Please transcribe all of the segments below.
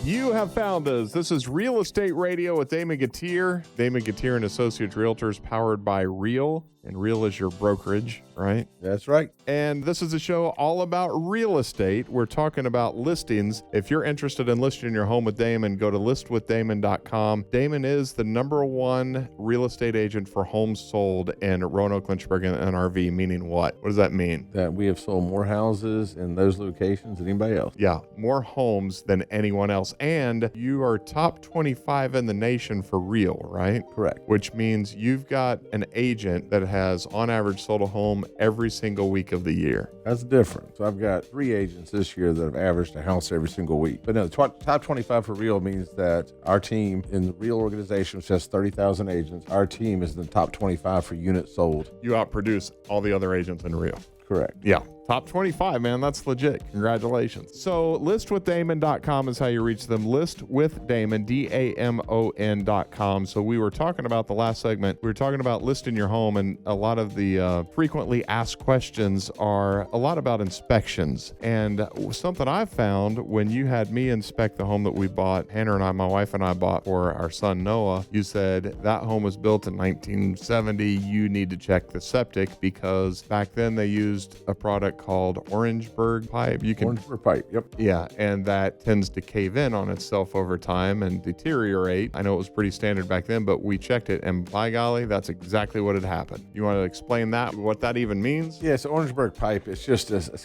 You have found us. This is Real Estate Radio with Damon Gutierre. Damon Gutierre and Associates Realtors, powered by Real. And Real is your brokerage, right? That's right. And this is a show all about real estate. We're talking about listings. If you're interested in listing your home with Damon, go to listwithdamon.com. Damon is the #1 real estate agent for homes sold in Roanoke, Lynchburg NRV, meaning what? What does that mean? That we have sold more houses in those locations than anybody else. Yeah, more homes than anyone else. And you are top 25 in the nation for real, right? Correct. Which means you've got an agent that has, on average, sold a home every single week of the year. That's different. So I've got 3 agents this year that have averaged a house every single week. But no, top 25 for real means that our team in the Real organization, which has 30,000 agents, our team is in the top 25 for units sold. You outproduce all the other agents in Real. Correct. Yeah. Top 25, man. That's legit. Congratulations. So listwithdamon.com is how you reach them. Listwithdamon, DAMON.com. So we were talking about the last segment. We were talking about listing your home, and a lot of the frequently asked questions are a lot about inspections. And something I found when you had me inspect the home that we bought, Hannah and I, my wife and I bought for our son Noah, you said that home was built in 1970. You need to check the septic because back then they used a product called Orangeburg pipe. Orangeburg pipe, yep. Yeah, and that tends to cave in on itself over time and deteriorate. I know it was pretty standard back then, but we checked it, and by golly, that's exactly what had happened. You want to explain that, what that even means? Yeah, so Orangeburg pipe, it's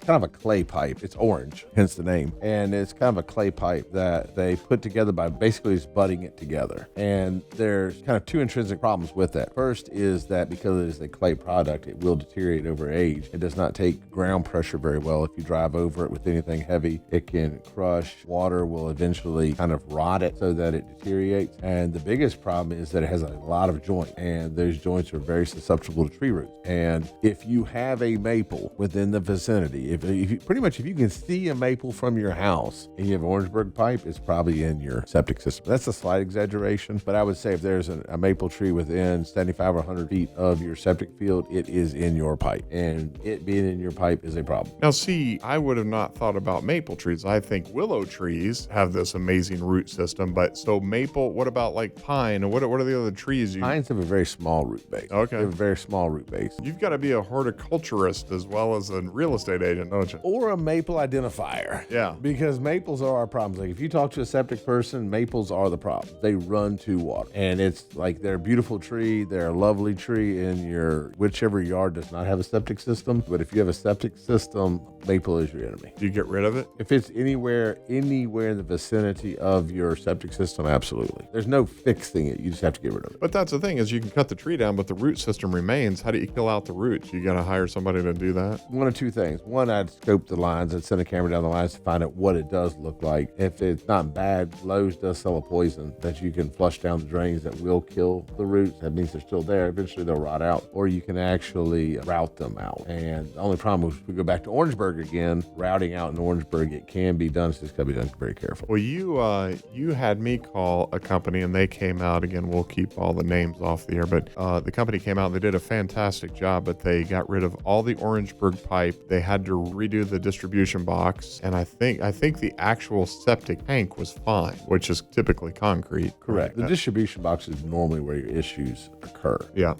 kind of a clay pipe. It's orange, hence the name. And it's kind of a clay pipe that they put together by basically just butting it together. And there's kind of 2 intrinsic problems with that. First is that because it is a clay product, it will deteriorate over age. It does not take ground pressure very well. If you drive over it with anything heavy, it can crush. Water will eventually kind of rot it so that it deteriorates. And the biggest problem is that it has a lot of joints, and those joints are very susceptible to tree roots. And if you have a maple within the vicinity, if you can see a maple from your house and you have Orangeburg pipe, it's probably in your septic system. That's a slight exaggeration, but I would say if there's a maple tree within 75 or 100 feet of your septic field, it is in your pipe. And it being in your pipe is a problem. Now, see, I would have not thought about maple trees. I think willow trees have this amazing root system, but so maple, what about like pine? And what are the other trees? Pines have a very small root base. Okay. They have a very small root base. You've got to be a horticulturist as well as a real estate agent, don't you? Or a maple identifier. Yeah. Because maples are our problems. Like if you talk to a septic person, maples are the problem. They run to water. And it's like they're a beautiful tree. They're a lovely tree in your whichever yard does not have a septic system. But if you have a septic system, maple is your enemy. Do you get rid of it? If it's anywhere in the vicinity of your septic system, absolutely. There's no fixing it. You just have to get rid of it. But that's the thing is you can cut the tree down, but the root system remains. How do you kill out the roots? You got to hire somebody to do that? One of 2 things. One, I'd scope the lines. I'd send a camera down the lines to find out what it does look like. If it's not bad, Lowe's does sell a poison that you can flush down the drains that will kill the roots. That means they're still there. Eventually they'll rot out. Or you can actually route them out. And the only problem is if we go back to Orangeburg again, routing out in Orangeburg, it can be done. It's just got to be done very carefully. Well, you had me call a company and they came out. Again, we'll keep all the names off the air, but the company came out. They did a fantastic job, but they got rid of all the Orangeburg pipe. They had to redo the distribution box, and I think the actual septic tank was fine, which is typically concrete. Correct. The distribution box is normally where your issues occur. Yeah.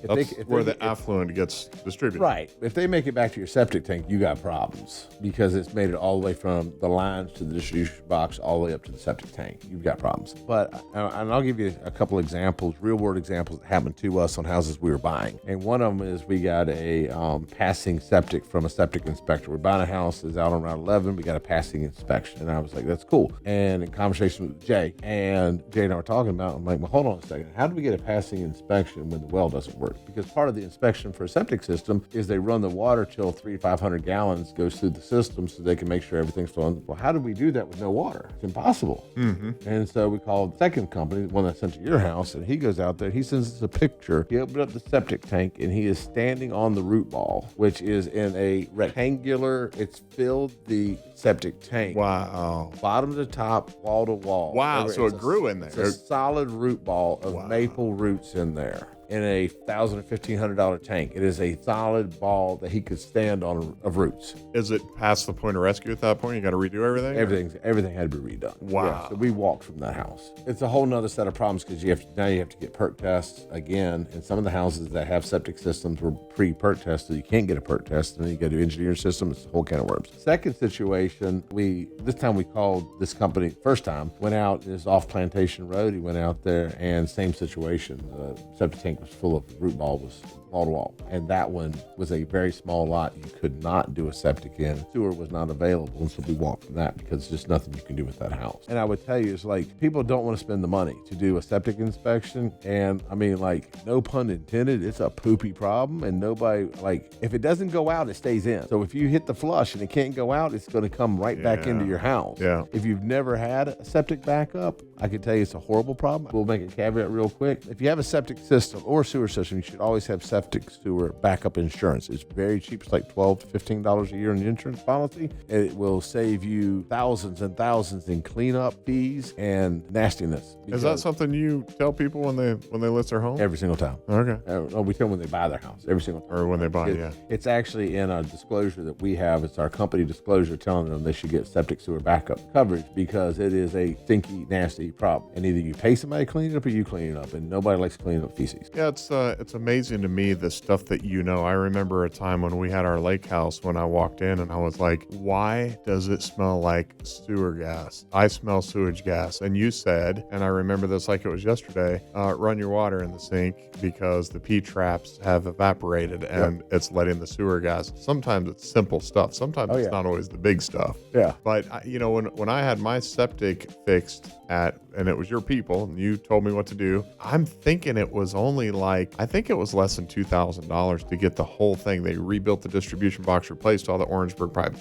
That's where the affluent gets distributed. Right. If they make it back to your septic tank, you got problems because it's made it all the way from the lines to the distribution box all the way up to the septic tank. You've got problems. But, and I'll give you a couple examples, real world examples that happened to us on houses we were buying. And one of them is we got a passing septic from a septic inspector. We're buying a house that's out on Route 11. We got a passing inspection. And I was like, that's cool. And in conversation with Jay, and Jay and I were talking about, I'm like, well, hold on a second. How do we get a passing inspection when the well doesn't work? Because part of the inspection for a septic system is they run the water till 300 to 500 gallons goes through the system so they can make sure everything's flowing. Well, how do we do that with no water? It's impossible. Mm-hmm. And so we called the second company, the one that sent to your house, and he goes out there, he sends us a picture. He opened up the septic tank and he is standing on the root ball, which is in a rectangular, it's filled the septic tank. Wow. Bottom to top, wall to wall. Wow. So it grew in there. It's a solid root ball of maple roots in there. in a $1,000 or $1,500 tank. It is a solid ball that he could stand on of roots. Is it past the point of rescue at that point? You got to redo everything? Everything had to be redone. Wow. Yeah, so we walked from that house. It's a whole nother set of problems because you have to get perk tests again. And some of the houses that have septic systems were pre-perk tested. You can't get a perk test, and then you got to engineer system. It's a whole can of worms. Second situation, this time we called this company. First time went out is off Plantation Road. He went out there and same situation. The septic tank was full of root ball, was wall to wall, and that one was a very small lot. You could not do a septic in. Sewer was not available, and so we walked from that because there's just nothing you can do with that house. And I would tell you, it's like people don't want to spend the money to do a septic inspection, and I mean, like, no pun intended, it's a poopy problem, and nobody, like, if it doesn't go out, it stays in. So if you hit the flush and it can't go out, it's going to come right back into your house. Yeah. If you've never had a septic backup, I can tell you it's a horrible problem. We'll make a caveat real quick. If you have a septic system or sewer system, you should always have septic sewer backup insurance. It's very cheap. It's like $12 to $15 a year in the insurance policy. It will save you thousands and thousands in cleanup fees and nastiness. Is that something you tell people when they list their home? Every single time. Okay. No, we tell them when they buy their house. Every single time. Or when they buy, yeah. It's actually in our disclosure that we have. It's our company disclosure telling them they should get septic sewer backup coverage because it is a stinky, nasty problem. And either you pay somebody to clean it up or you clean it up. And nobody likes cleaning up feces. Yeah, it's amazing to me the stuff that you know. I remember a time when we had our lake house when I walked in and I was like, why does it smell like sewer gas? I smell sewage gas. And you said, and I remember this like it was yesterday, run your water in the sink because the P-traps have evaporated and it's letting the sewer gas. Sometimes it's simple stuff. Sometimes it's not always the big stuff. Yeah. But when I had my septic fixed and it was your people and you told me what to do, I'm thinking it was only I think it was less than $2,000 to get the whole thing. They rebuilt the distribution box, replaced all the Orangeburg pipe,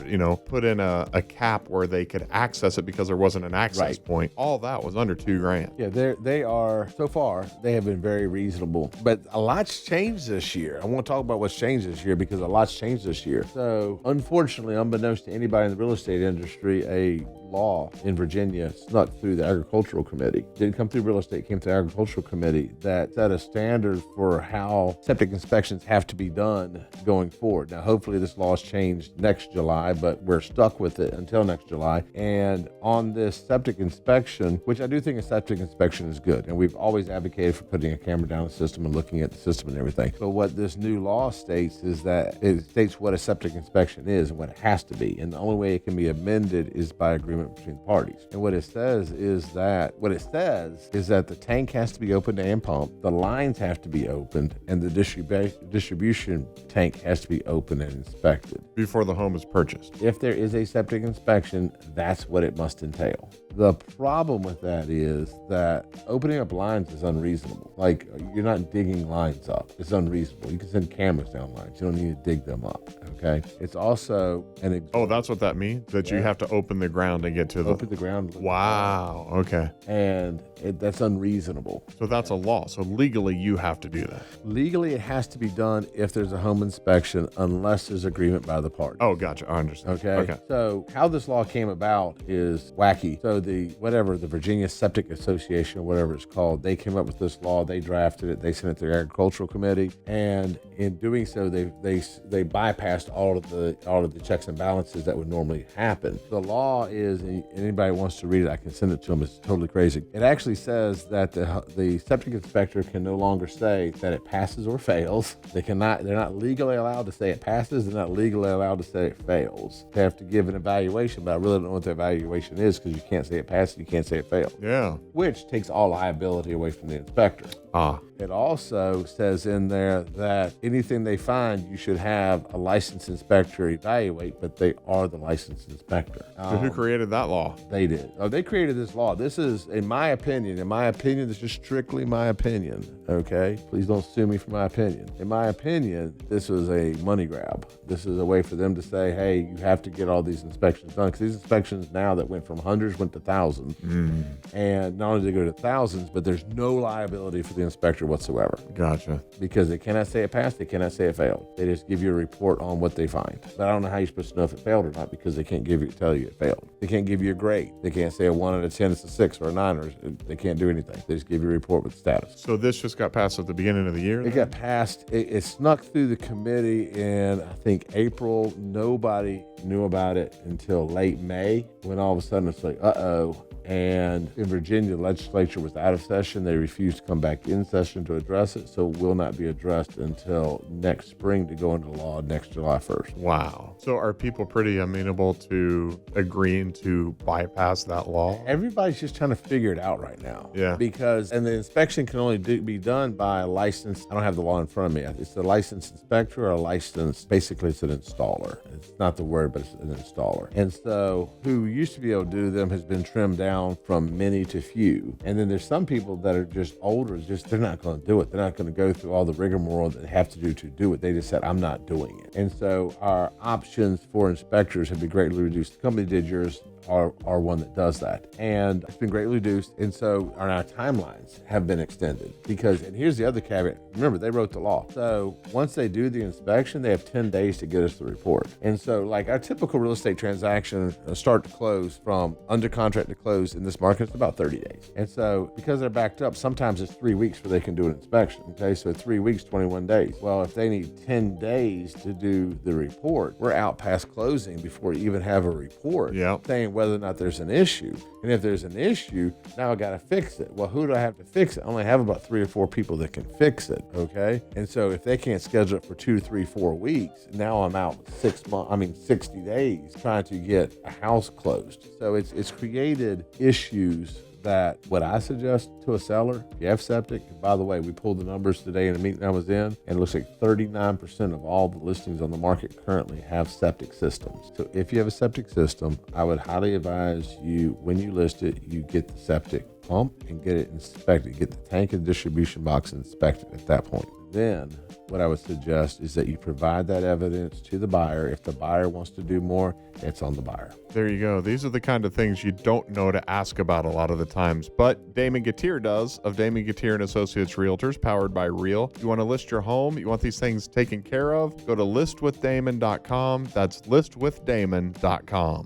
put in a cap where they could access it because there wasn't an access point. All that was under $2,000. Yeah, they are, so far, they have been very reasonable. But a lot's changed this year. I want to talk about what's changed this year because a lot's changed this year. So, unfortunately, unbeknownst to anybody in the real estate industry, a law in Virginia snuck through the agricultural committee. Didn't come through real estate, came through the agricultural committee that set a standard for how septic inspections have to be done going forward. Now, hopefully this law is changed next July, but we're stuck with it until next July. And on this septic inspection, which I do think a septic inspection is good, and we've always advocated for putting a camera down the system and looking at the system and everything. But what this new law states is that it states what a septic inspection is and what it has to be. And the only way it can be amended is by agreement between the parties. And what it says is that the tank has to be opened and pumped, the lines have to be opened, and the distribution tank has to be opened and inspected Before the home is purchased. If there is a septic inspection, that's what it must entail. The problem with that is that opening up lines is unreasonable. Like, you're not digging lines up. It's unreasonable. You can send cameras down lines. You don't need to dig them up, okay? It's also that's what that means? That you have to open the ground and get to open the ground. Wow, okay. And that's unreasonable. So that's a law. So legally, you have to do that. Legally, it has to be done if there's a home inspection, unless there's agreement by the parties. Oh, gotcha. I understand. Okay. So how this law came about is wacky. So the Virginia Septic Association or whatever it's called, they came up with this law. They drafted it. They sent it to the agricultural committee, and in doing so, they bypassed all of the checks and balances that would normally happen. The law is, and anybody wants to read it, I can send it to them. It's totally crazy. It actually says that the septic inspector can no longer say that it passes or fails. They're not legally allowed to say it passes. They're not legally allowed to say it fails. They have to give an evaluation, but I really don't know what the evaluation is because you can't say it passes, you can't say it fails. Yeah. Which takes all liability away from the inspector. It also says in there that anything they find, you should have a licensed inspector evaluate, but they are the licensed inspector. So who created that law? They did. They created this law. This is, in my opinion, this is strictly my opinion, okay? Please don't sue me for my opinion. In my opinion, this was a money grab. This is a way for them to say, hey, you have to get all these inspections done, because these inspections now that went from hundreds went to thousands. And not only did they go to thousands, but there's no liability for the inspector whatsoever. Gotcha. Because they cannot say it passed, they cannot say it failed. They just give you a report on what they find. But I don't know how you're supposed to know if it failed or not, because they can't tell you it failed. They can't give you a grade. They can't say a 1 out of 10 is a 6 or a 9, or they can't do anything. They just give you a report with status. So this just got passed at the beginning of the year? It got passed. It snuck through the committee in, I think, April. Nobody knew about it until late May, when all of a sudden it's like, uh-oh. And in Virginia, the legislature was out of session. They refused to come back in session to address it, so it will not be addressed until next spring to go into law next July 1st. Wow. So are people pretty amenable to agreeing to bypass that law? Everybody's just trying to figure it out right now. Yeah. And the inspection can only be done by a licensed, I don't have the law in front of me. It's a licensed inspector or a licensed, basically it's an installer. It's not the word, but it's an installer. And so who used to be able to do them has been trimmed down from many to few. And then there's some people that are just older, they're not going to do it. They're not going to go through all the rigmarole that they have to do it. They just said, I'm not doing it. And so our options for inspectors have been greatly reduced. The company did yours, are one that does that. And it's been greatly reduced. And so our timelines have been extended and here's the other caveat. Remember, they wrote the law. So once they do the inspection, they have 10 days to get us the report. And so like our typical real estate transaction, start to close, from under contract to close in this market, it's about 30 days. And so because they're backed up, sometimes it's 3 weeks before they can do an inspection. Okay. So 3 weeks, 21 days. Well, if they need 10 days to do the report, we're out past closing before you even have a report saying whether or not there's an issue. And if there's an issue, now I got to fix it. Well, who do I have to fix it? I only have about 3 or 4 people that can fix it. Okay. And so if they can't schedule it for 2, 3, 4 weeks, now I'm out 60 days trying to get a house closed. So it's created issues that what I suggest to a seller, if you have septic, and by the way, we pulled the numbers today in a meeting I was in, and it looks like 39% of all the listings on the market currently have septic systems. So if you have a septic system, I would highly advise you, when you list it, you get the septic pump and get it inspected. Get the tank and distribution box inspected at that point. Then what I would suggest is that you provide that evidence to the buyer. If the buyer wants to do more, it's on the buyer. There you go. These are the kind of things you don't know to ask about a lot of the times, but Damon Gutierre does, of Damon Gutierre and Associates Realtors, powered by Real. You want to list your home? You want these things taken care of? Go to listwithdamon.com. That's listwithdamon.com.